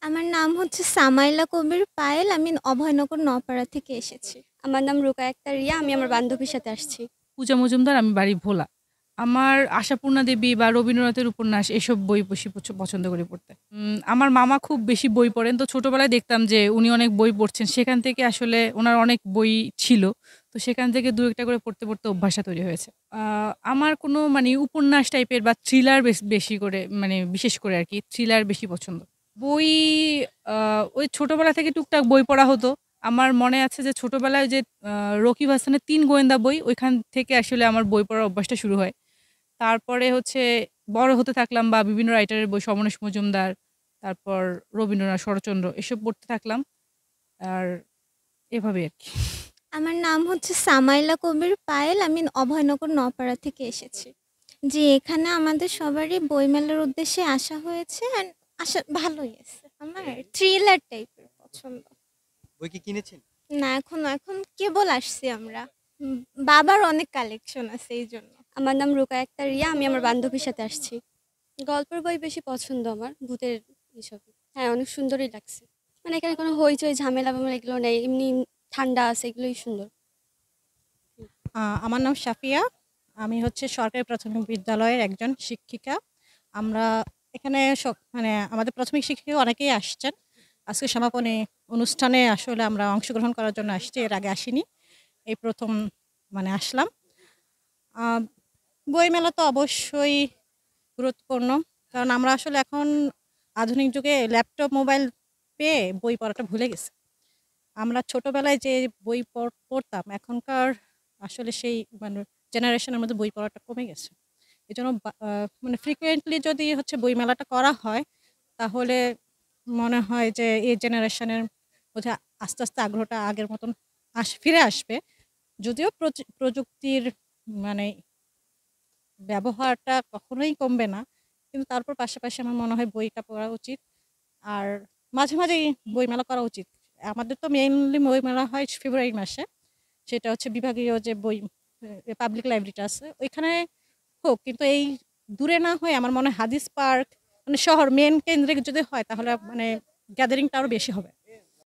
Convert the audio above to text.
আমার নাম হচ্ছে সামাইলা কবির পায়েল। আমি অভয়নগর নওপাড়া থেকে এসেছি। আমার নাম রুকায়া আক্তার রিয়া। আমি আমার বান্ধবীর সাথে আসছি। পূজা মজুমদার, আমি বাড়ি ভোলা। আমার আশাপূর্ণা দেবী বা রবীন্দ্রনাথের উপন্যাস এসব বই বেশি পছন্দ করি পড়তে। আমার মামা খুব বেশি বই পড়েন। তো ছোটবেলায় দেখতাম যে উনি অনেক বই পড়ছেন। সেখান থেকে আসলে উনার অনেক বই ছিল। তো সেখান থেকে ২-১টা করে পড়তে ওভ্যাসটা তৈরি হয়েছে। আমার কোনো মানে উপন্যাস টাইপের বা থ্রিলার বেশি করে মানে বিশেষ করে আরকি থ্রিলার বেশি পছন্দ। বই আ ওই ছোটবেলা থেকে টুকটাক বই পড়া হতো। আমার মনে আছে যে ছোটবেলায় যে রকিব হাসানের ৩ গোয়েন্দা বই ওইখান থেকে আসলে আমার বই পড়ার অভ্যাসটা শুরু হয়। তারপরে হচ্ছে বড় হতে থাকলাম বা বিভিন্ন রাইটারের বই সমরেশ মজুমদার, তারপর রবীন্দ্রনাথ, শরৎচন্দ্র এসব পড়তে থাকলাম। আর এভাবে আরকি। আমার নাম হচ্ছে সামাইলা কবির পায়েল। আমি অভয়নগর নওপাড়া থেকে এসেছি। জি, এখানে আমাদের সবারই বইমেলার উদ্দেশ্যে আসা হয়েছে। অ্যান্ড ভালোই আছে। আমার থ্রিলার টাইপের পছন্দ। বই কি কিনেছেন? না, এখন কেবল আসছি আমরা। উম বাবার অনেক কালেকশন আছে এইজন্য। আমার নাম রুকায়া আক্তার রিয়া। আমি আমার বান্ধবীর সাথে আসছি। গল্পের বই বেশি পছন্দ আমার, ভূতের এসব। হ্যাঁ, অনেক সুন্দরই লাগছে। মানে এখানে কোনো হইচই ঝামেলা-বামেলা এগুলো নেই। এমনি ঠান্ডা আছে, এগুলোই সুন্দর। আমার নাম সাফিয়া। আমি হচ্ছে সরকারি প্রাথমিক বিদ্যালয়ের একজন শিক্ষিকা। আমরা এখানে মানে আমাদের প্রাথমিক শিক্ষিকা অনেকেই আসছেন। আজকে সমাপনী অনুষ্ঠানে আসলে আমরা অংশগ্রহণ করার জন্য আসছি। এর আগে আসিনি। এই ১ম মানে আসলাম। আ বইমেলা তো অবশ্যই গুরুত্বপূর্ণ। কারণ আমরা আসলে এখন আধুনিক যুগে ল্যাপটপ, মোবাইল পেয়ে বই পড়াটা ভুলে গেছি। আমরা ছোটবেলায় যে বই পড়তাম এখনকার আসলে সেই মানে জেনারেশনের মধ্যে বই পড়াটা কমে গেছে। এজন্য মানে ফ্রিকুয়েন্টলি যদি হচ্ছে বইমেলাটা করা হয় তাহলে মনে হয় যে এই জেনারেশনের মধ্যে আস্তে, আস্তে আগ্রহটা আগের মতন ফিরে আসবে। যদিও প্রযুক্তির মানে ব্যবহারটা কখনোই কমবে না। কিন্তু তারপর পাশাপাশি আমার মনে হয় বইটা পড়া উচিত। আর মাঝে, মাঝেই বইমেলা করা উচিত। আমাদের তো মেইনলি বইমেলা হয় ফেব্রুয়ারি মাসে। সেটা হচ্ছে বিভাগীয় যে বই পাবলিক লাইব্রেরিটা আছে ওইখানে হোক। কিন্তু এই দূরে না হয়ে আমার মনে হয় হাদিস পার্ক মানে শহর মেইন কেন্দ্রে যদি হয় তাহলে মানে গ্যাদারিংটা আরো বেশি হবে।